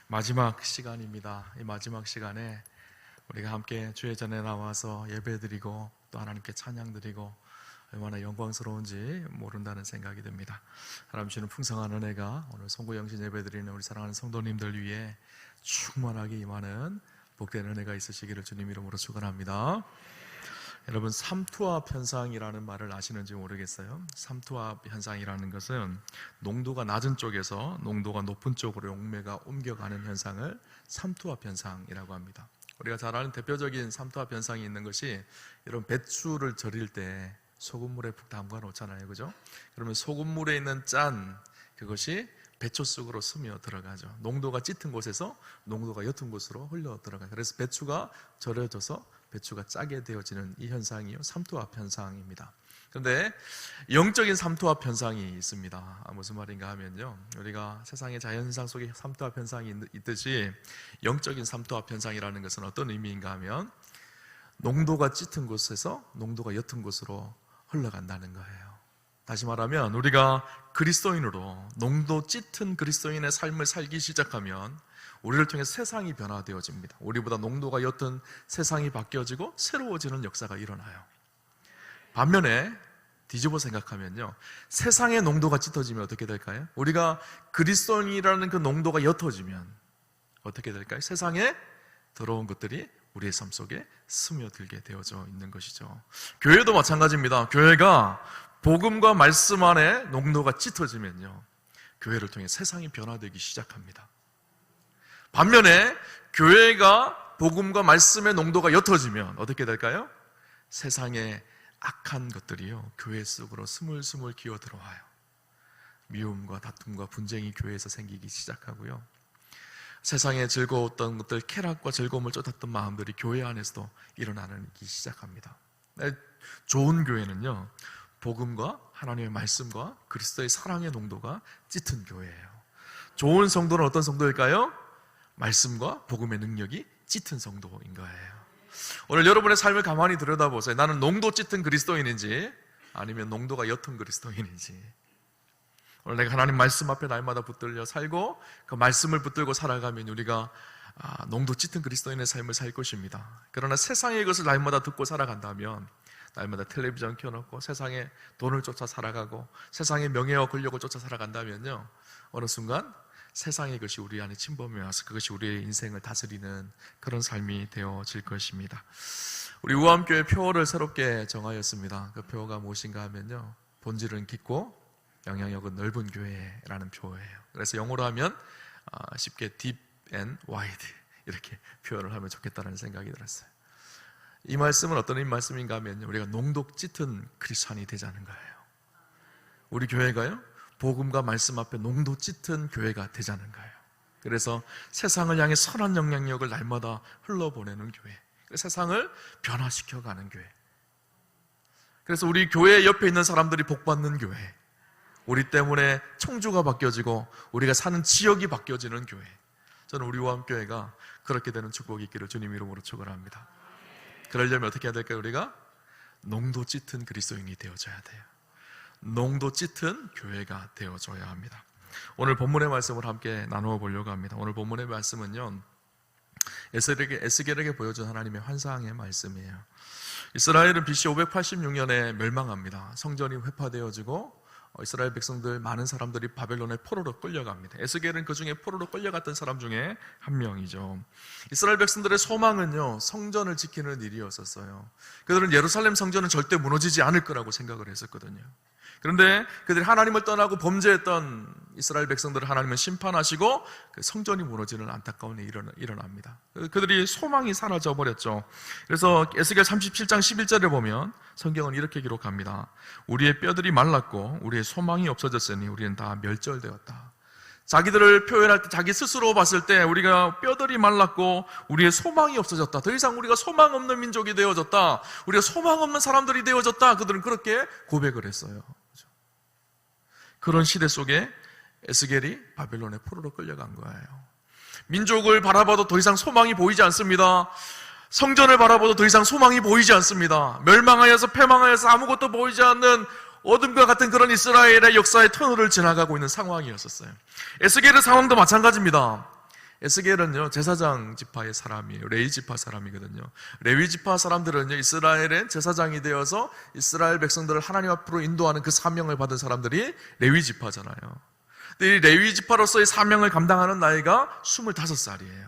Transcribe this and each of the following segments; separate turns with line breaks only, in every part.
마지막 시간입니다. 이 마지막 시간에 우리가 함께 주의 전에 나와서 예배드리고 또 하나님께 찬양드리고 얼마나 영광스러운지 모른다는 생각이 듭니다. 하나님 주시는 풍성한 은혜가 오늘 송구영신 예배드리는 우리 사랑하는 성도님들 위해 충만하게 임하는 복된 은혜가 있으시기를 주님 이름으로 축원합니다. 여러분, 삼투압 현상이라는 말을 아시는지 모르겠어요. 삼투압 현상이라는 것은 농도가 낮은 쪽에서 농도가 높은 쪽으로 용매가 옮겨가는 현상을 삼투압 현상이라고 합니다. 우리가 잘 아는 대표적인 삼투압 현상이 있는 것이 이런 배추를 절일 때 소금물에 푹 담가 놓잖아요, 그죠? 그러면 소금물에 있는 짠, 그것이 배추 속으로 스며 들어가죠. 농도가 짙은 곳에서 농도가 옅은 곳으로 흘러 들어가요. 그래서 배추가 절여져서 배추가 짜게 되어지는 이 현상이요, 삼투압 현상입니다. 그런데 영적인 삼투압 현상이 있습니다. 무슨 말인가 하면요, 우리가 세상의 자연현상 속에 삼투압 현상이 있듯이 영적인 삼투압 현상이라는 것은 어떤 의미인가 하면 농도가 짙은 곳에서 농도가 옅은 곳으로 흘러간다는 거예요. 다시 말하면 우리가 그리스도인으로 농도 짙은 그리스도인의 삶을 살기 시작하면 우리를 통해 세상이 변화되어집니다. 우리보다 농도가 옅은 세상이 바뀌어지고 새로워지는 역사가 일어나요. 반면에 뒤집어 생각하면요, 세상의 농도가 짙어지면 어떻게 될까요? 우리가 그리스도인이라는 그 농도가 옅어지면 어떻게 될까요? 세상에 더러운 것들이 우리의 삶 속에 스며들게 되어져 있는 것이죠. 교회도 마찬가지입니다. 교회가 복음과 말씀 안에 농도가 짙어지면요, 교회를 통해 세상이 변화되기 시작합니다. 반면에 교회가 복음과 말씀의 농도가 옅어지면 어떻게 될까요? 세상의 악한 것들이요, 교회 속으로 스물스물 기어 들어와요. 미움과 다툼과 분쟁이 교회에서 생기기 시작하고요, 세상에 즐거웠던 것들, 쾌락과 즐거움을 쫓았던 마음들이 교회 안에서도 일어나기 시작합니다. 좋은 교회는요, 복음과 하나님의 말씀과 그리스도의 사랑의 농도가 짙은 교회예요. 좋은 성도는 어떤 성도일까요? 말씀과 복음의 능력이 짙은 성도인 거예요. 오늘 여러분의 삶을 가만히 들여다보세요. 나는 농도 짙은 그리스도인인지 아니면 농도가 옅은 그리스도인인지. 오늘 내가 하나님 말씀 앞에 날마다 붙들려 살고 그 말씀을 붙들고 살아가면 우리가 농도 짙은 그리스도인의 삶을 살 것입니다. 그러나 세상의 것을 날마다 듣고 살아간다면, 날마다 텔레비전 켜놓고 세상에 돈을 쫓아 살아가고 세상의 명예와 권력을 쫓아 살아간다면요, 어느 순간 세상의 것이 우리 안에 침범해 와서 그것이 우리의 인생을 다스리는 그런 삶이 되어질 것입니다. 우리 우암교회 표어를 새롭게 정하였습니다. 그 표어가 무엇인가 하면요, 본질은 깊고 영향력은 넓은 교회라는 표어예요. 그래서 영어로 하면 쉽게 deep and wide 이렇게 표현을 하면 좋겠다는 생각이 들었어요. 이 말씀은 어떤 말씀인가 하면 우리가 농도 짙은 크리스찬이 되자는 거예요. 우리 교회가요, 복음과 말씀 앞에 농도 짙은 교회가 되자는 거예요. 그래서 세상을 향해 선한 영향력을 날마다 흘러보내는 교회, 세상을 변화시켜가는 교회. 그래서 우리 교회 옆에 있는 사람들이 복받는 교회, 우리 때문에 청주가 바뀌어지고 우리가 사는 지역이 바뀌어지는 교회. 저는 우리 우암교회가 그렇게 되는 축복이 있기를 주님 이름으로 축원합니다. 그러려면 어떻게 해야 될까요? 우리가 농도 짙은 그리스도인이 되어줘야 돼요. 농도 짙은 교회가 되어줘야 합니다. 오늘 본문의 말씀을 함께 나누어 보려고 합니다. 오늘 본문의 말씀은요, 에스겔에게 보여준 하나님의 환상의 말씀이에요. 이스라엘은 BC 586년에 멸망합니다. 성전이 회파되어지고 이스라엘 백성들, 많은 사람들이 바벨론의 포로로 끌려갑니다. 에스겔은 그 중에 포로로 끌려갔던 사람 중에 한 명이죠. 이스라엘 백성들의 소망은요, 성전을 지키는 일이었었어요. 그들은 예루살렘 성전은 절대 무너지지 않을 거라고 생각을 했었거든요. 그런데 그들이 하나님을 떠나고 범죄했던 이스라엘 백성들을 하나님은 심판하시고 그 성전이 무너지는 안타까운 일이 일어납니다. 그들이 소망이 사라져버렸죠. 그래서 에스겔 37장 11절에 보면 성경은 이렇게 기록합니다. 우리의 뼈들이 말랐고 우리의 소망이 없어졌으니 우리는 다 멸절되었다. 자기들을 표현할 때, 자기 스스로 봤을 때 우리가 뼈들이 말랐고 우리의 소망이 없어졌다. 더 이상 우리가 소망 없는 민족이 되어졌다. 우리가 소망 없는 사람들이 되어졌다. 그들은 그렇게 고백을 했어요. 그런 시대 속에 에스겔이 바벨론의 포로로 끌려간 거예요. 민족을 바라봐도 더 이상 소망이 보이지 않습니다. 성전을 바라봐도 더 이상 소망이 보이지 않습니다. 멸망하여서 패망하여서 아무것도 보이지 않는 어둠과 같은 그런 이스라엘의 역사의 터널을 지나가고 있는 상황이었었어요. 에스겔의 상황도 마찬가지입니다. 에스겔은요 제사장 지파의 사람이에요. 레위 지파 사람이거든요. 레위 지파 사람들은요 이스라엘의 제사장이 되어서 이스라엘 백성들을 하나님 앞으로 인도하는 그 사명을 받은 사람들이 레위 지파잖아요. 근데 이 레위 지파로서의 사명을 감당하는 나이가 25살이에요.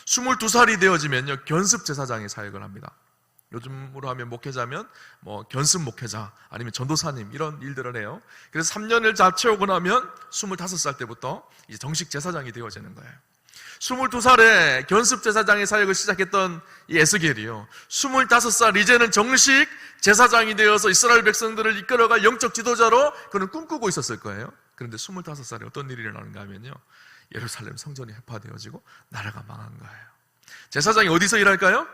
22살이 되어지면요 견습 제사장의 사역을 합니다. 요즘으로 하면 목회자면 뭐 견습 목회자 아니면 전도사님 이런 일들을 해요. 그래서 3년을 다 채우고 나면 25살 때부터 이제 정식 제사장이 되어지는 거예요. 22살에 견습 제사장의 사역을 시작했던 이 에스겔이요 25살 이제는 정식 제사장이 되어서 이스라엘 백성들을 이끌어갈 영적 지도자로 그는 꿈꾸고 있었을 거예요. 그런데 25살에 어떤 일이 일어나는가 하면요 예루살렘 성전이 회파되어지고 나라가 망한 거예요. 제사장이 어디서 일할까요?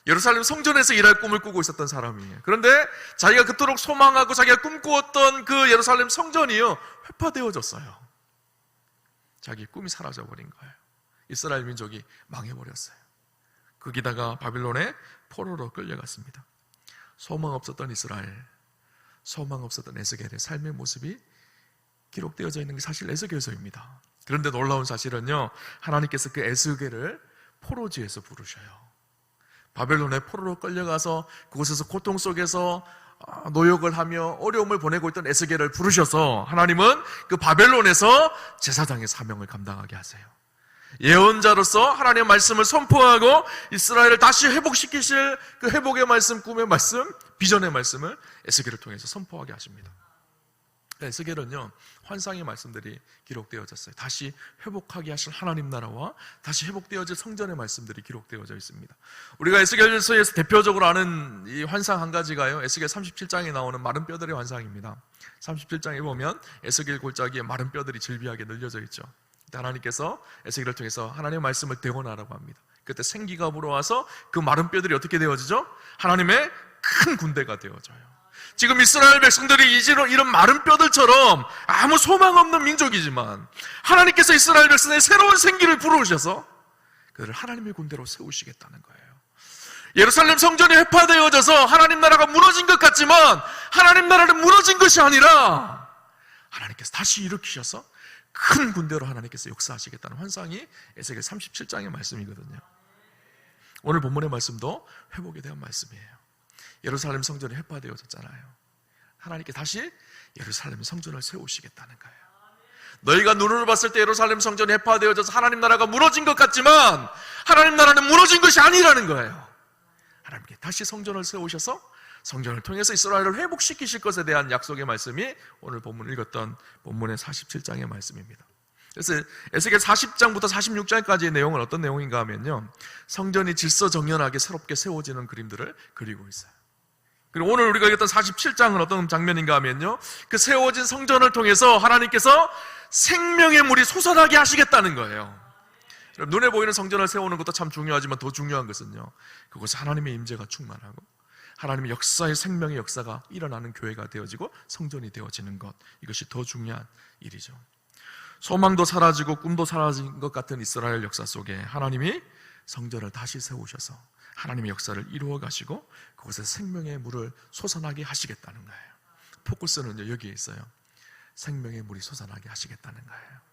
예루살렘 성전에서 일할 꿈을 꾸고 있었던 사람이에요. 그런데 자기가 그토록 소망하고 자기가 꿈꾸었던 그 예루살렘 성전이요 회파되어졌어요. 자기 꿈이 사라져버린 거예요. 이스라엘 민족이 망해버렸어요. 거기다가 바빌론의 포로로 끌려갔습니다. 소망 없었던 이스라엘, 소망 없었던 에스겔의 삶의 모습이 기록되어져 있는 게 사실 에스겔서입니다. 그런데 놀라운 사실은요 하나님께서 그 에스겔을 포로지에서 부르셔요. 바벨론의 포로로 끌려가서 그곳에서 고통 속에서 노역을 하며 어려움을 보내고 있던 에스겔을 부르셔서 하나님은 그 바벨론에서 제사장의 사명을 감당하게 하세요. 예언자로서 하나님의 말씀을 선포하고 이스라엘을 다시 회복시키실 그 회복의 말씀, 꿈의 말씀, 비전의 말씀을 에스겔을 통해서 선포하게 하십니다. 에스겔은요 환상의 말씀들이 기록되어졌어요. 다시 회복하게 하실 하나님 나라와 다시 회복되어질 성전의 말씀들이 기록되어져 있습니다. 우리가 에스겔서에서 대표적으로 아는 이 환상 한 가지가요 에스겔 37장에 나오는 마른 뼈들의 환상입니다. 37장에 보면 에스겔 골짜기에 마른 뼈들이 질비하게 늘려져 있죠. 하나님께서 에스겔을 통해서 하나님의 말씀을 대원하라고 합니다. 그때 생기가 불어와서 그 마른 뼈들이 어떻게 되어지죠? 하나님의 큰 군대가 되어져요. 지금 이스라엘 백성들이 이런 마른 뼈들처럼 아무 소망 없는 민족이지만 하나님께서 이스라엘 백성의 새로운 생기를 불어오셔서 그들을 하나님의 군대로 세우시겠다는 거예요. 예루살렘 성전이 회파되어져서 하나님 나라가 무너진 것 같지만 하나님 나라는 무너진 것이 아니라 하나님께서 다시 일으키셔서 큰 군대로 하나님께서 역사하시겠다는 환상이 에스겔 37장의 말씀이거든요. 오늘 본문의 말씀도 회복에 대한 말씀이에요. 예루살렘 성전이 회파되어졌잖아요. 하나님께 다시 예루살렘 성전을 세우시겠다는 거예요. 너희가 눈으로 봤을 때 예루살렘 성전이 회파되어져서 하나님 나라가 무너진 것 같지만 하나님 나라는 무너진 것이 아니라는 거예요. 하나님께 다시 성전을 세우셔서 성전을 통해서 이스라엘을 회복시키실 것에 대한 약속의 말씀이 오늘 본문 읽었던 본문의 47장의 말씀입니다. 그래서 에스겔 40장부터 46장까지의 내용은 어떤 내용인가 하면요 성전이 질서정연하게 새롭게 세워지는 그림들을 그리고 있어요. 그리고 오늘 우리가 읽었던 47장은 어떤 장면인가 하면요 그 세워진 성전을 통해서 하나님께서 생명의 물이 솟아나게 하시겠다는 거예요. 눈에 보이는 성전을 세우는 것도 참 중요하지만 더 중요한 것은요 그곳에 하나님의 임재가 충만하고 하나님의 역사의 생명의 역사가 일어나는 교회가 되어지고 성전이 되어지는 것, 이것이 더 중요한 일이죠. 소망도 사라지고 꿈도 사라진 것 같은 이스라엘 역사 속에 하나님이 성전을 다시 세우셔서 하나님의 역사를 이루어 가시고 그곳에 생명의 물을 솟아나게 하시겠다는 거예요. 포커스는 여기에 있어요. 생명의 물이 솟아나게 하시겠다는 거예요.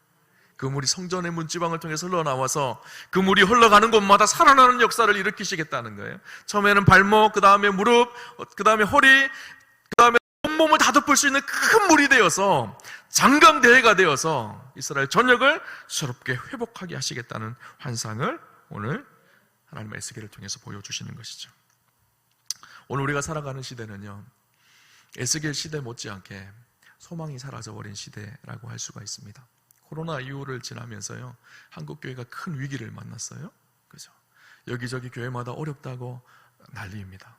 그 물이 성전의 문지방을 통해서 흘러나와서 그 물이 흘러가는 곳마다 살아나는 역사를 일으키시겠다는 거예요. 처음에는 발목, 그 다음에 무릎, 그 다음에 허리, 그 다음에 온몸을 다 덮을 수 있는 큰 물이 되어서 장강대회가 되어서 이스라엘 전역을 새롭게 회복하게 하시겠다는 환상을 오늘 하나님의 에스겔을 통해서 보여주시는 것이죠. 오늘 우리가 살아가는 시대는요 에스겔 시대 못지않게 소망이 사라져버린 시대라고 할 수가 있습니다. 코로나 이후를 지나면서요 한국 교회가 큰 위기를 만났어요. 그죠? 여기저기 교회마다 어렵다고 난리입니다.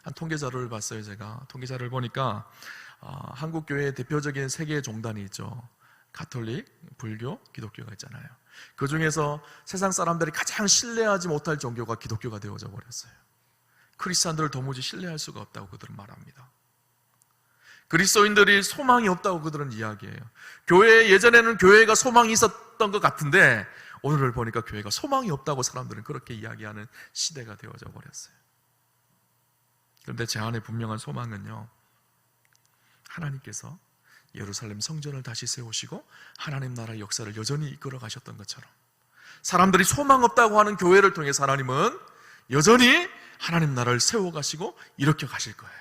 한 통계 자료를 봤어요. 제가 통계 자료를 보니까 한국 교회의 대표적인 세 개의 종단이 있죠. 가톨릭, 불교, 기독교가 있잖아요. 그 중에서 세상 사람들이 가장 신뢰하지 못할 종교가 기독교가 되어져 버렸어요. 크리스찬들을 도무지 신뢰할 수가 없다고 그들은 말합니다. 그리스도인들이 소망이 없다고 그들은 이야기해요. 예전에는 교회가 소망이 있었던 것 같은데 오늘을 보니까 교회가 소망이 없다고 사람들은 그렇게 이야기하는 시대가 되어져 버렸어요. 그런데 제 안에 분명한 소망은요 하나님께서 예루살렘 성전을 다시 세우시고 하나님 나라의 역사를 여전히 이끌어 가셨던 것처럼 사람들이 소망 없다고 하는 교회를 통해서 하나님은 여전히 하나님 나라를 세워가시고 일으켜 가실 거예요.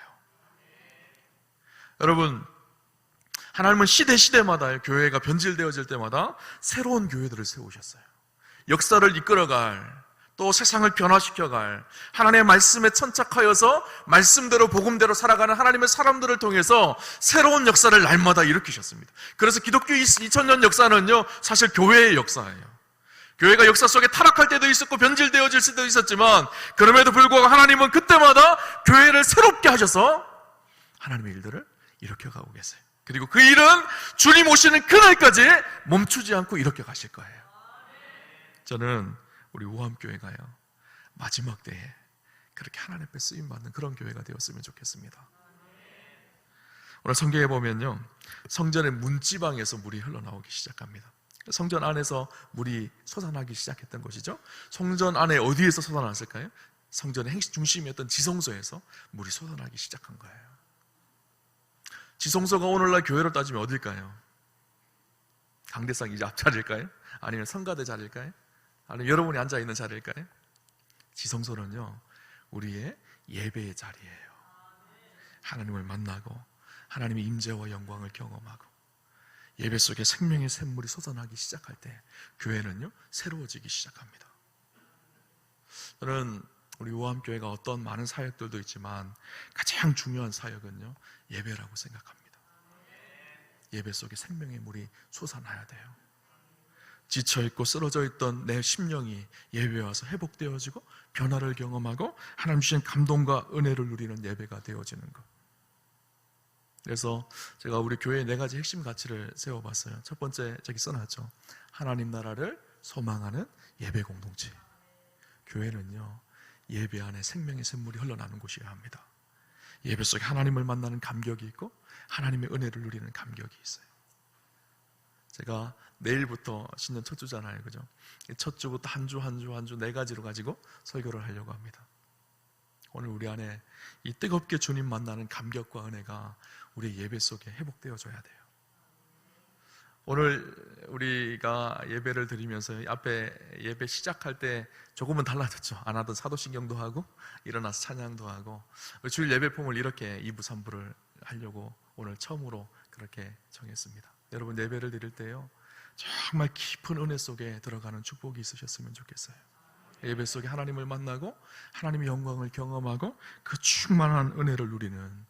여러분, 하나님은 시대마다 교회가 변질되어질 때마다 새로운 교회들을 세우셨어요. 역사를 이끌어갈, 또 세상을 변화시켜갈, 하나님의 말씀에 천착하여서 말씀대로 복음대로 살아가는 하나님의 사람들을 통해서 새로운 역사를 날마다 일으키셨습니다. 그래서 기독교 2000년 역사는요, 사실 교회의 역사예요. 교회가 역사 속에 타락할 때도 있었고 변질되어질 때도 있었지만, 그럼에도 불구하고 하나님은 그때마다 교회를 새롭게 하셔서 하나님의 일들을 일으켜가고 계세요. 그리고 그 일은 주님 오시는 그날까지 멈추지 않고 일으켜 가실 거예요. 저는 우리 우암교회가요, 마지막 때에 그렇게 하나님 앞에 쓰임받는 그런 교회가 되었으면 좋겠습니다. 오늘 성경에 보면요, 성전의 문지방에서 물이 흘러나오기 시작합니다. 성전 안에서 물이 솟아나기 시작했던 것이죠. 성전 안에 어디에서 솟아났을까요? 성전의 행식 중심이었던 지성소에서 물이 솟아나기 시작한 거예요. 지성소가 오늘날 교회로 따지면 어딜까요? 강대상 이제 앞자리일까요? 아니면 성가대 자리일까요? 아니면 여러분이 앉아있는 자리일까요? 지성소는요, 우리의 예배의 자리예요. 하나님을 만나고 하나님의 임재와 영광을 경험하고 예배 속에 생명의 샘물이 솟아나기 시작할 때 교회는요, 새로워지기 시작합니다. 저는 우리 우암교회가 어떤 많은 사역들도 있지만 가장 중요한 사역은요, 예배라고 생각합니다. 예배 속에 생명의 물이 솟아나야 돼요. 지쳐있고 쓰러져 있던 내 심령이 예배에 와서 회복되어지고 변화를 경험하고 하나님 주신 감동과 은혜를 누리는 예배가 되어지는 것. 그래서 제가 우리 교회에 4가지 핵심 가치를 세워봤어요. 첫 번째, 저기 써놨죠. 하나님 나라를 소망하는 예배 공동체. 교회는요, 예배 안에 생명의 샘물이 흘러나는 곳이어야 합니다. 예배 속에 하나님을 만나는 감격이 있고 하나님의 은혜를 누리는 감격이 있어요. 제가 내일부터 신년 첫 주잖아요, 그죠? 첫 주부터 한 주 4가지로 가지고 설교를 하려고 합니다. 오늘 우리 안에 이 뜨겁게 주님 만나는 감격과 은혜가 우리의 예배 속에 회복되어져야 돼요. 오늘 우리가 예배를 드리면서 앞에 예배 시작할 때 조금은 달라졌죠. 안 하던 사도신경도 하고 일어나서 찬양도 하고 주일 예배폼을 이렇게 2부 3부를 하려고 오늘 처음으로 그렇게 정했습니다. 여러분, 예배를 드릴 때요, 정말 깊은 은혜 속에 들어가는 축복이 있으셨으면 좋겠어요. 예배 속에 하나님을 만나고 하나님의 영광을 경험하고 그 충만한 은혜를 누리는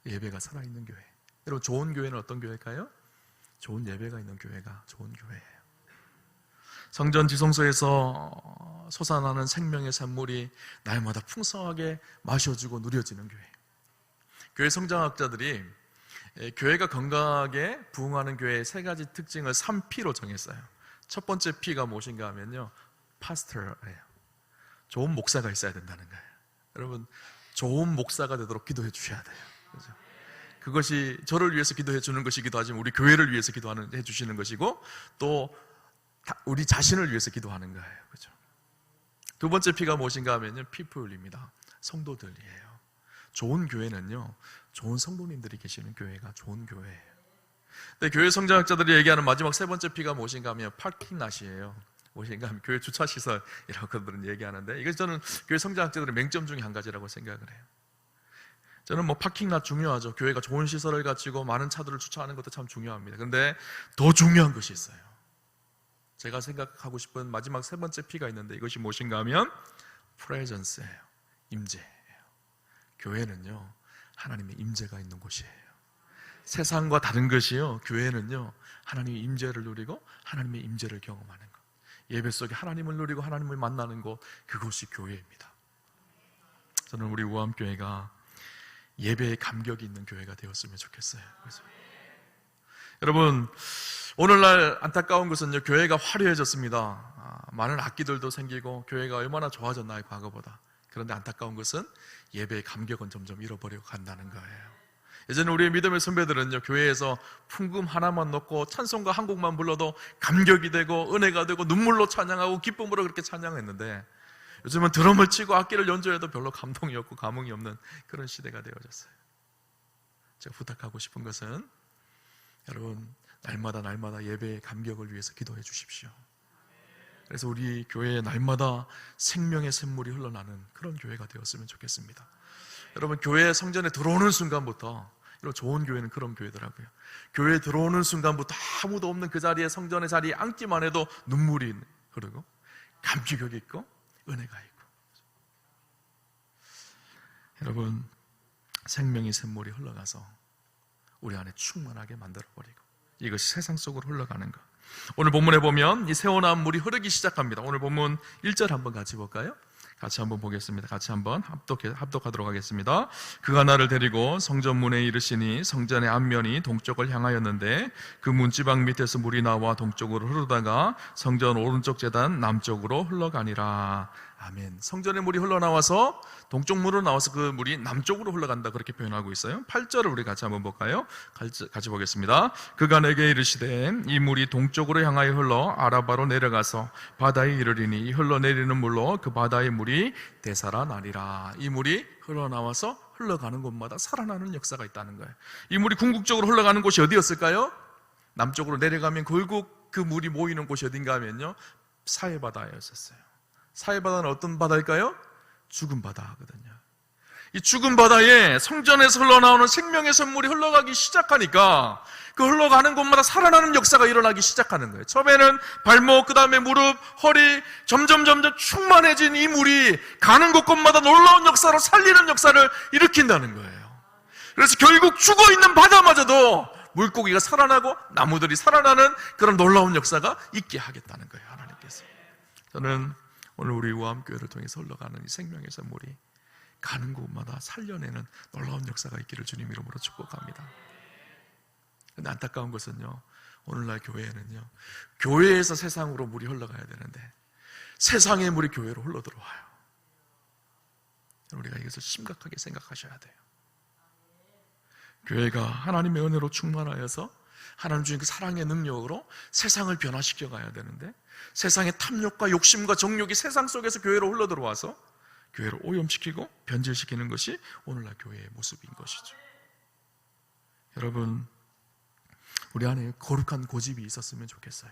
예배가 살아있는 교회. 여러분, 좋은 교회는 어떤 교회일까요? 좋은 예배가 있는 교회가 좋은 교회예요. 성전 지성소에서 솟아나는 생명의 샘물이 날마다 풍성하게 마셔주고 누려지는 교회. 교회 성장학자들이 교회가 건강하게 부흥하는 교회의 3가지 특징을 3P로 정했어요. 첫 번째 P가 무엇인가 하면요, 파스터예요. 좋은 목사가 있어야 된다는 거예요. 여러분, 좋은 목사가 되도록 기도해 주셔야 돼요. 그렇죠? 그것이 저를 위해서 기도해 주는 것이기도 하지만 우리 교회를 위해서 기도해 주시는 것이고 또 우리 자신을 위해서 기도하는 거예요. 그렇죠? 두 번째 P가 무엇인가 하면요, people입니다. 성도들이에요. 좋은 교회는요, 좋은 성도님들이 계시는 교회가 좋은 교회예요. 근데 교회 성장학자들이 얘기하는 마지막 3번째 P가 무엇인가 하면 파킹낫이에요. 무엇인가 하면 교회 주차시설이라고 그들은 얘기하는데, 이것이 저는 교회 성장학자들의 맹점 중에 한 가지라고 생각을 해요. 저는 파킹낫 중요하죠. 교회가 좋은 시설을 갖추고 많은 차들을 주차하는 것도 참 중요합니다. 그런데 더 중요한 것이 있어요. 제가 생각하고 싶은 마지막 3번째 P가 있는데 이것이 무엇인가 하면 presence예요. 임재예요. 교회는요, 하나님의 임재가 있는 곳이에요. 세상과 다른 것이요, 교회는요, 하나님의 임재를 누리고 하나님의 임재를 경험하는 것. 예배 속에 하나님을 누리고 하나님을 만나는 곳, 그것이 교회입니다. 저는 우리 우암교회가 예배에 감격이 있는 교회가 되었으면 좋겠어요. 그래서 여러분, 오늘날 안타까운 것은요, 교회가 화려해졌습니다. 많은 악기들도 생기고 교회가 얼마나 좋아졌나요, 과거보다. 그런데 안타까운 것은 예배의 감격은 점점 잃어버리고 간다는 거예요. 예전에 우리의 믿음의 선배들은요, 교회에서 풍금 하나만 넣고 찬송가 한 곡만 불러도 감격이 되고 은혜가 되고 눈물로 찬양하고 기쁨으로 그렇게 찬양했는데, 요즘은 드럼을 치고 악기를 연주해도 별로 감동이 없고 감흥이 없는 그런 시대가 되어졌어요. 제가 부탁하고 싶은 것은 여러분, 날마다 예배의 감격을 위해서 기도해 주십시오. 그래서 우리 교회에 날마다 생명의 샘물이 흘러나는 그런 교회가 되었으면 좋겠습니다. 여러분, 교회 성전에 들어오는 순간부터, 이런 좋은 교회는 그런 교회더라고요. 교회에 들어오는 순간부터 아무도 없는 그 자리에, 성전의 자리에 앉기만 해도 눈물이 흐르고 감격이 있고 은혜가 있고. 여러분, 생명의 샘물이 흘러가서 우리 안에 충만하게 만들어버리고, 이것이 세상 속으로 흘러가는 것. 오늘 본문에 보면 이 새어나온 물이 흐르기 시작합니다. 오늘 본문 1절 한번 같이 볼까요? 같이 한번 보겠습니다. 같이 한번 합독하도록 하겠습니다. 그가 나를 데리고 성전문에 이르시니 성전의 앞면이 동쪽을 향하였는데 그 문지방 밑에서 물이 나와 동쪽으로 흐르다가 성전 오른쪽 제단 남쪽으로 흘러가니라. 아멘. 성전의 물이 흘러나와서 동쪽 문으로 나와서 그 물이 남쪽으로 흘러간다, 그렇게 표현하고 있어요. 8절을 우리 같이 한번 볼까요? 같이 보겠습니다. 그가 내게 이르시되 이 물이 동쪽으로 향하여 흘러 아라바로 내려가서 바다에 이르리니 이 흘러내리는 물로 그 바다의 물이 되살아나리라. 이 물이 흘러나와서 흘러가는 곳마다 살아나는 역사가 있다는 거예요. 이 물이 궁극적으로 흘러가는 곳이 어디였을까요? 남쪽으로 내려가면 결국 그 물이 모이는 곳이 어딘가 하면요, 사해바다였었어요. 사해바다는 어떤 바다일까요? 죽은 바다거든요. 이 죽은 바다에 성전에서 흘러나오는 생명의 샘물이 흘러가기 시작하니까 그 흘러가는 곳마다 살아나는 역사가 일어나기 시작하는 거예요. 처음에는 발목, 그 다음에 무릎, 허리, 점점 충만해진 이 물이 가는 곳곳마다 놀라운 역사로 살리는 역사를 일으킨다는 거예요. 그래서 결국 죽어있는 바다마저도 물고기가 살아나고 나무들이 살아나는 그런 놀라운 역사가 있게 하겠다는 거예요, 하나님께서. 저는 오늘 우리 우암교회를 통해서 흘러가는 이 생명의 샘물이 가는 곳마다 살려내는 놀라운 역사가 있기를 주님 이름으로 축복합니다. 근데 안타까운 것은요, 오늘날 교회에는요, 교회에서 세상으로 물이 흘러가야 되는데 세상의 물이 교회로 흘러들어와요. 우리가 이것을 심각하게 생각하셔야 돼요. 교회가 하나님의 은혜로 충만하여서 하나님 주신 그 사랑의 능력으로 세상을 변화시켜 가야 되는데 세상의 탐욕과 욕심과 정욕이 세상 속에서 교회로 흘러들어와서 교회를 오염시키고 변질시키는 것이 오늘날 교회의 모습인 것이죠. 여러분, 우리 안에 거룩한 고집이 있었으면 좋겠어요.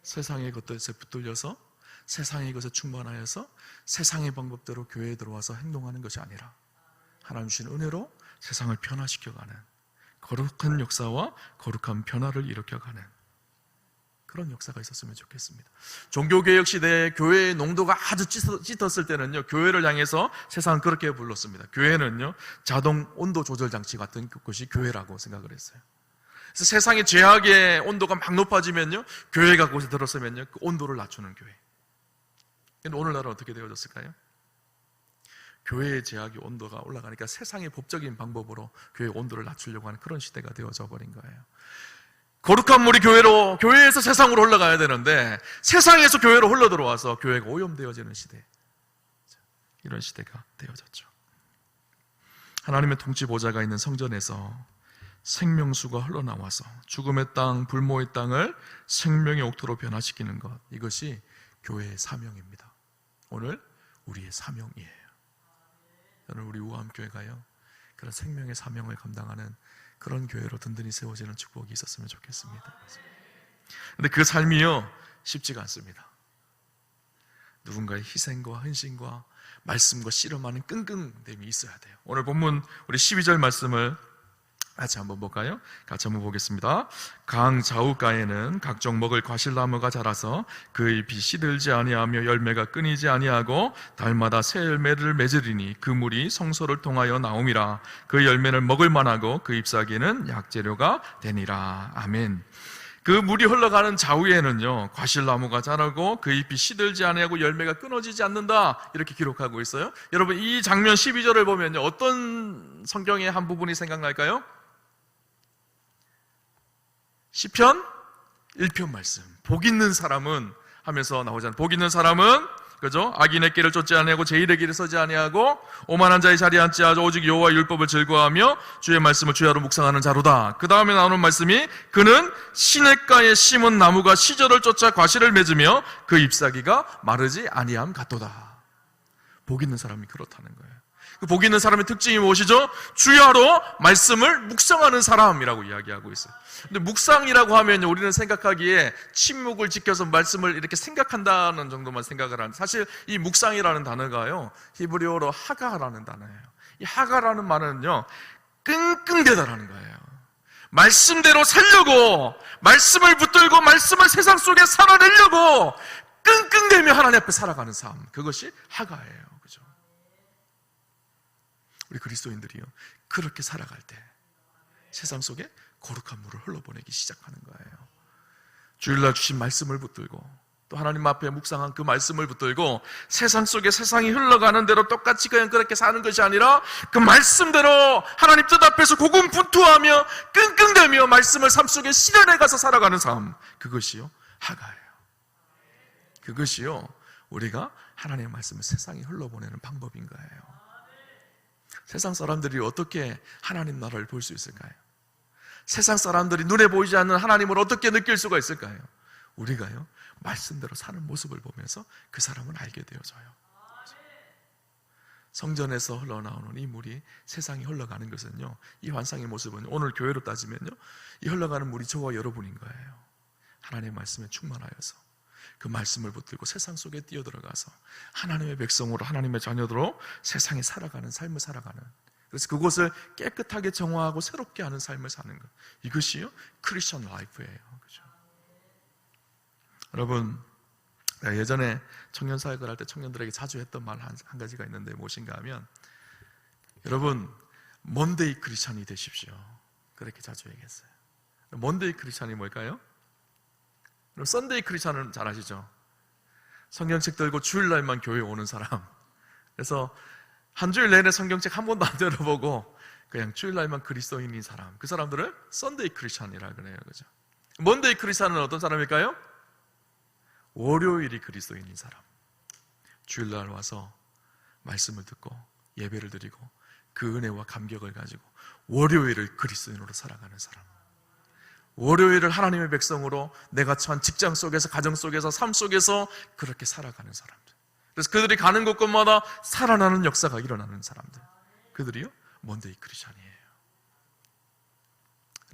세상의 것들에 붙들려서 세상의 것에 충만하여서 세상의 방법대로 교회에 들어와서 행동하는 것이 아니라 하나님 주신 은혜로 세상을 변화시켜가는 거룩한 역사와 거룩한 변화를 일으켜가는 그런 역사가 있었으면 좋겠습니다. 종교개혁 시대에 교회의 농도가 아주 짙었을 때는요, 교회를 향해서 세상은 그렇게 불렀습니다. 교회는요, 자동 온도 조절 장치 같은 것이 교회라고 생각을 했어요. 그래서 세상의 죄악의 온도가 막 높아지면요, 교회가 그곳에 들었으면요, 그 온도를 낮추는 교회. 근데 오늘날은 어떻게 되어졌을까요? 교회의 제약의 온도가 올라가니까 세상의 법적인 방법으로 교회의 온도를 낮추려고 하는 그런 시대가 되어져 버린 거예요. 거룩한 물이 교회에서 세상으로 흘러가야 되는데 세상에서 교회로 흘러들어와서 교회가 오염되어지는 시대, 이런 시대가 되어졌죠. 하나님의 통치 보좌가 있는 성전에서 생명수가 흘러나와서 죽음의 땅, 불모의 땅을 생명의 옥토로 변화시키는 것, 이것이 교회의 사명입니다. 오늘 우리의 사명이에요. 저는 우리 우암교회가요, 그런 생명의 사명을 감당하는 그런 교회로 든든히 세워지는 축복이 있었으면 좋겠습니다. 근데 그 삶이요, 쉽지가 않습니다. 누군가의 희생과 헌신과 말씀과 씨름하는 끈끈됨이 있어야 돼요. 오늘 본문 우리 12절 말씀을 같이 한번 볼까요? 같이 한번 보겠습니다. 강 좌우가에는 각종 먹을 과실나무가 자라서 그 잎이 시들지 아니하며 열매가 끊이지 아니하고 달마다 새 열매를 맺으리니 그 물이 성소를 통하여 나옴이라. 그 열매를 먹을 만하고 그 잎사귀는 약재료가 되니라. 아멘. 그 물이 흘러가는 좌우에는요, 과실나무가 자라고 그 잎이 시들지 아니하고 열매가 끊어지지 않는다, 이렇게 기록하고 있어요. 여러분, 이 장면 12절을 보면요, 어떤 성경의 한 부분이 생각날까요? 시편 1편 말씀, 복 있는 사람은 하면서 나오잖아요. 복 있는 사람은, 그죠? 악인의 길을 쫓지 아니하고 제1의 길을 서지 아니하고 오만한 자의 자리에 앉지 않아 오직 여호와의 율법을 즐거워하며 주의 말씀을 주야로 묵상하는 자로다. 그 다음에 나오는 말씀이 그는 시냇가에 심은 나무가 시절을 쫓아 과실을 맺으며 그 잎사귀가 마르지 아니함 같도다. 복 있는 사람이 그렇다는 거예요. 그 복 있는 사람의 특징이 무엇이죠? 주야로 말씀을 묵상하는 사람이라고 이야기하고 있어요. 근데 묵상이라고 하면 우리는 생각하기에 침묵을 지켜서 말씀을 이렇게 생각한다는 정도만 생각을 하는데, 사실 이 묵상이라는 단어가요, 히브리어로 하가라는 단어예요. 이 하가라는 말은요, 끙끙대다라는 거예요. 말씀대로 살려고, 말씀을 붙들고 말씀을 세상 속에 살아내려고 끙끙대며 하나님 앞에 살아가는 삶, 그것이 하가예요. 그죠? 우리 그리스도인들이요, 그렇게 살아갈 때 세상 속에 거룩한 물을 흘러보내기 시작하는 거예요. 주일날 주신 말씀을 붙들고, 또 하나님 앞에 묵상한 그 말씀을 붙들고 세상 속에 세상이 흘러가는 대로 똑같이 그냥 그렇게 사는 것이 아니라 그 말씀대로 하나님 뜻 앞에서 고군분투하며 끙끙대며 말씀을 삶 속에 실현해 가서 살아가는 삶, 그것이요 하가예요. 그것이요 우리가 하나님의 말씀을 세상에 흘러보내는 방법인 거예요. 세상 사람들이 어떻게 하나님 나라를 볼 수 있을까요? 세상 사람들이 눈에 보이지 않는 하나님을 어떻게 느낄 수가 있을까요? 우리가요 말씀대로 사는 모습을 보면서 그 사람을 알게 되어져요. 성전에서 흘러나오는 이 물이 세상에 흘러가는 것은요, 이 환상의 모습은 오늘 교회로 따지면요, 이 흘러가는 물이 저와 여러분인 거예요. 하나님의 말씀에 충만하여서 그 말씀을 붙들고 세상 속에 뛰어들어가서 하나님의 백성으로, 하나님의 자녀들로 세상에 살아가는 삶을 살아가는, 그래서 그곳을 깨끗하게 정화하고 새롭게 하는 삶을 사는 것, 이것이요 크리스천 라이프예요. 그죠? 여러분, 예전에 청년 사역을 할 때 청년들에게 자주 했던 말 한 가지가 있는데 무엇인가 하면, 여러분 먼데이 크리스찬이 되십시오. 그렇게 자주 얘기했어요. 먼데이 크리스찬이 뭘까요? 그럼 썬데이 크리스찬은 잘 아시죠? 성경책 들고 주일날만 교회에 오는 사람. 그래서 한 주일 내내 성경책 한 번도 안 들어보고 그냥 주일날만 그리스도인인 사람, 그 사람들을 썬데이 크리스찬이라 그래요. 그죠? 먼데이 크리스찬은 어떤 사람일까요? 월요일이 그리스도인인 사람, 주일날 와서 말씀을 듣고 예배를 드리고 그 은혜와 감격을 가지고 월요일을 그리스도인으로 살아가는 사람, 월요일을 하나님의 백성으로 내가 처한 직장 속에서, 가정 속에서, 삶 속에서 그렇게 살아가는 사람들, 그래서 그들이 가는 곳곳마다 살아나는 역사가 일어나는 사람들, 그들이요 먼데이 크리스찬이에요.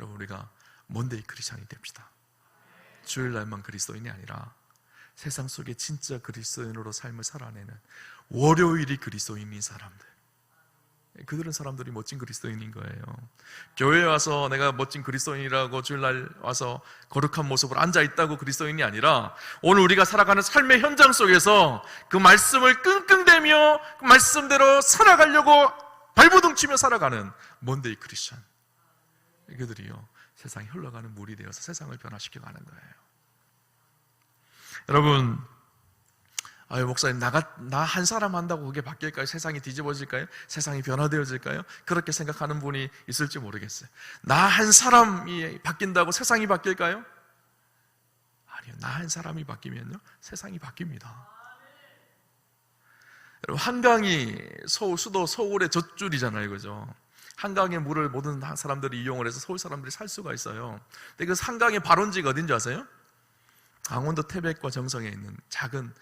여러분, 우리가 먼데이 크리스찬이 됩시다. 주일날만 그리스도인이 아니라 세상 속에 진짜 그리스도인으로 삶을 살아내는 월요일이 그리스도인인 사람들, 그들은 사람들이 멋진 그리스도인인 거예요. 교회에 와서 내가 멋진 그리스도인이라고 주일날 와서 거룩한 모습으로 앉아있다고 그리스도인이 아니라 오늘 우리가 살아가는 삶의 현장 속에서 그 말씀을 끙끙대며 그 말씀대로 살아가려고 발버둥 치며 살아가는 먼데이 크리스찬, 그들이요 세상에 흘러가는 물이 되어서 세상을 변화시켜가는 거예요. 여러분, 아유 목사님, 나 한 사람 한다고 그게 바뀔까요? 세상이 뒤집어질까요? 세상이 변화되어질까요? 그렇게 생각하는 분이 있을지 모르겠어요. 나 한 사람이 바뀐다고 세상이 바뀔까요? 아니요, 나 한 사람이 바뀌면요 세상이 바뀝니다. 여러분, 한강이 수도 서울의 젖줄이잖아요, 그죠? 한강의 물을 모든 사람들이 이용을 해서 서울 사람들이 살 수가 있어요. 근데 그 한강의 발원지가 어딘지 아세요? 강원도 태백과 정성에 있는 작은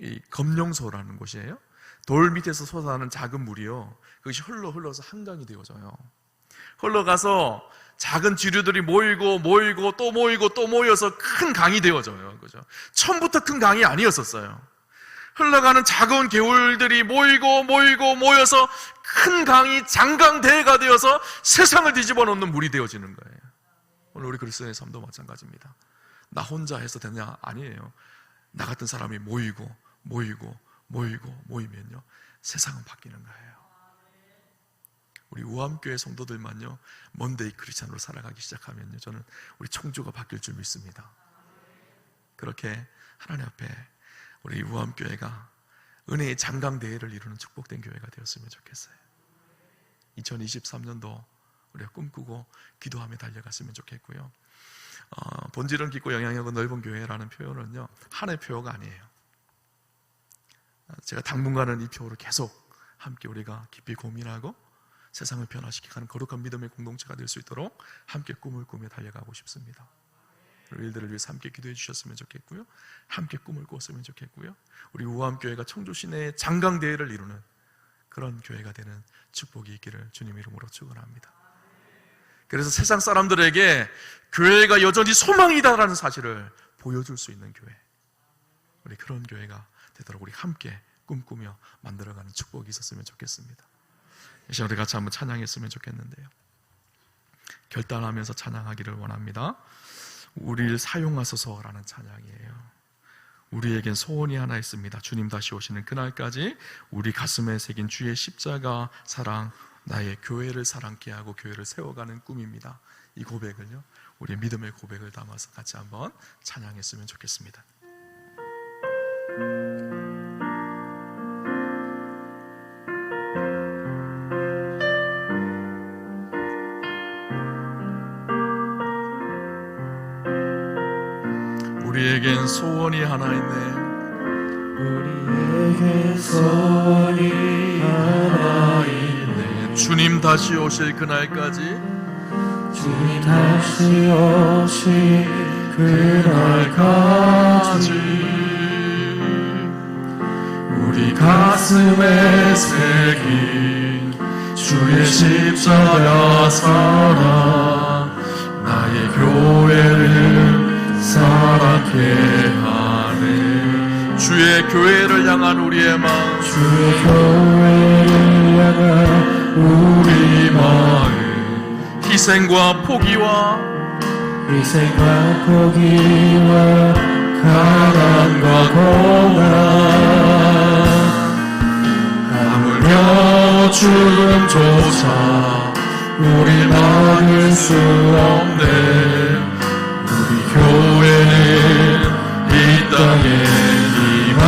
이 검룡소라는 곳이에요. 돌 밑에서 솟아나는 작은 물이요, 그것이 흘러서 한강이 되어져요. 흘러가서 작은 지류들이 모이고 또 모이고 또 모여서 큰 강이 되어져요. 그죠? 처음부터 큰 강이 아니었었어요. 흘러가는 작은 개울들이 모여서 큰 강이 장강대해가 되어서 세상을 뒤집어 놓는 물이 되어지는 거예요. 오늘 우리 그리스도의 삶도 마찬가지입니다. 나 혼자 해서 되냐? 아니에요. 나 같은 사람이 모이면요 세상은 바뀌는 거예요. 우리 우암교회 성도들만요 먼데이 크리스찬으로 살아가기 시작하면요 저는 우리 청주가 바뀔 줄 믿습니다. 그렇게 하나님 앞에 우리 우암교회가 은혜의 장강대회를 이루는 축복된 교회가 되었으면 좋겠어요. 2023년도 우리가 꿈꾸고 기도하며 달려갔으면 좋겠고요. 본질은 깊고 영향력은 넓은 교회라는 표현은요 한 해 표어가 아니에요. 제가 당분간은 이 표어를 계속 함께 우리가 깊이 고민하고 세상을 변화시키는 거룩한 믿음의 공동체가 될 수 있도록 함께 꿈을 꾸며 달려가고 싶습니다. 일들을 위해서 함께 기도해 주셨으면 좋겠고요, 함께 꿈을 꿨으면 좋겠고요, 우리 우암교회가 청주 시내의 장강대회를 이루는 그런 교회가 되는 축복이 있기를 주님 이름으로 축원합니다. 그래서 세상 사람들에게 교회가 여전히 소망이다라는 사실을 보여줄 수 있는 교회, 우리 그런 교회가 되도록 우리 함께 꿈꾸며 만들어가는 축복이 있었으면 좋겠습니다. 이 시간 우리 같이 한번 찬양했으면 좋겠는데요, 결단하면서 찬양하기를 원합니다. 우리를 사용하소서라는 찬양이에요. 우리에겐 소원이 하나 있습니다. 주님 다시 오시는 그날까지 우리 가슴에 새긴 주의 십자가 사랑, 나의 교회를 사랑케 하고 교회를 세워가는 꿈입니다. 이 고백을요, 우리 믿음의 고백을 담아서 같이 한번 찬양했으면 좋겠습니다. 우리에겐 소원이 하나 있네.
우리에겐 소원이 하나 있네.
주님 다시 오실 그날까지,
주님 다시 오실 그날까지 우리 가슴에 새긴 주의 십자가 사랑, 나의 교회를 사랑케 하네.
주의 교회를 향한 우리의 마음,
주의 교회를 향한 우리 마음,
희생과 포기와
가난과 고난, 하물며 죽음조차 우리 막을 수 없네. 우리 교회는 이 땅에 임한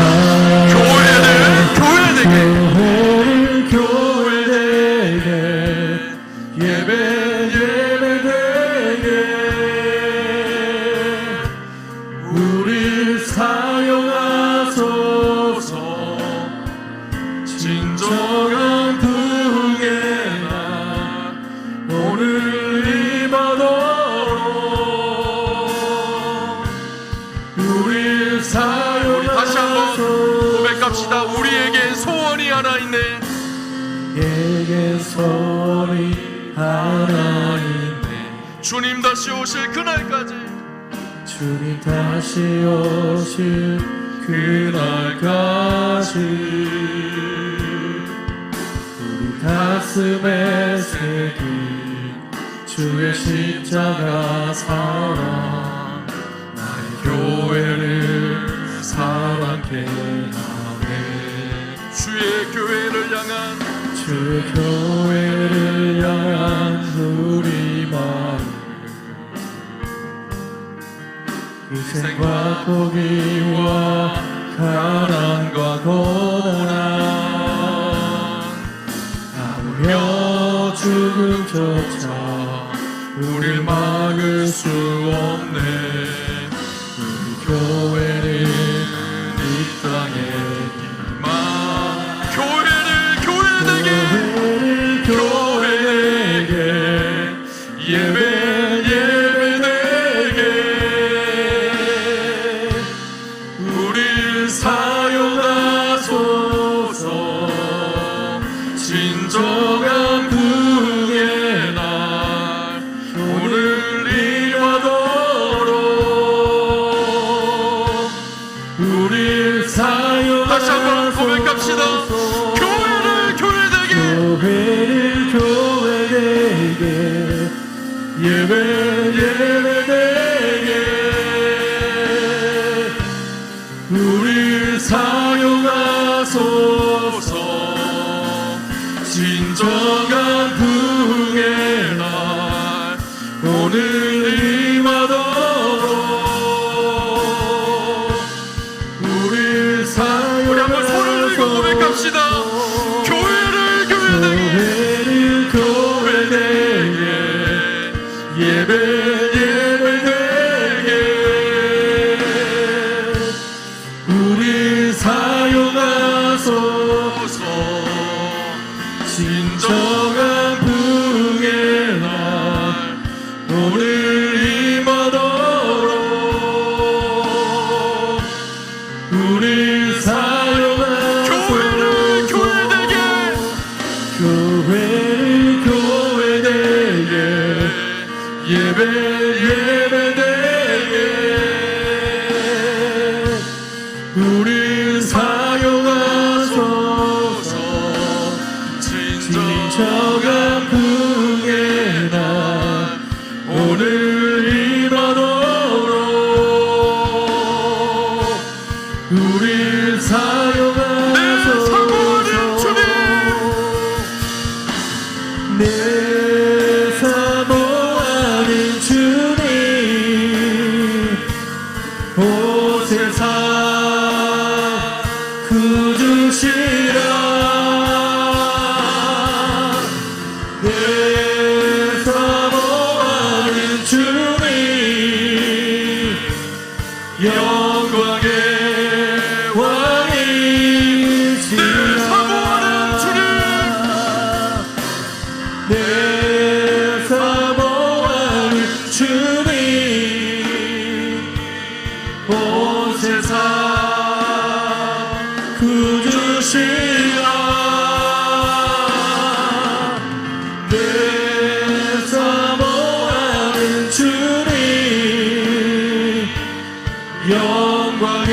교회되게 예배되게 우리 사용하소서. 진정한 부흥의 날 오늘
다시 한번 고백합시다. 우리에게 소원이 하나 있네.
우리에게 소원이 하나 있네.
주님 다시 오실 그날까지,
주님 다시 오실 그날까지 우리 가슴에 새긴 주의 십자가 사랑, 나의 교회를 사랑케 하네.
주의 교회를
향한 우리 마음, 희생과 포기와 가난과 고난, 하물며 죽음조차 우릴 막을 수 없네. 우리 교회는 이 땅에 임한 교회되게 예배되게 우릴 사용하소서. 진정한 부흥의 날 오늘 임하도록 우릴 사용하소서.
다시 한번 고백합시다.
교회되게 예배되게 우릴 사용하소서. 진정한 부흥의 날 오늘 임하도록 우릴 사용하소서.
우리 한번 손을 들고 고백합시다. 교회되게
예배되게 우릴 사용하소서. 진정한 부흥의 날 오늘 임하도록 우릴 사용하소서. 우릴 사용하소서. 내 사모하는 주님 온 세상 구주시라. 내 사모하는 주님 영광의 왕이시라. 내 사모하는 주님 온 세상 구주시라. 내 사모하는 주님 영광의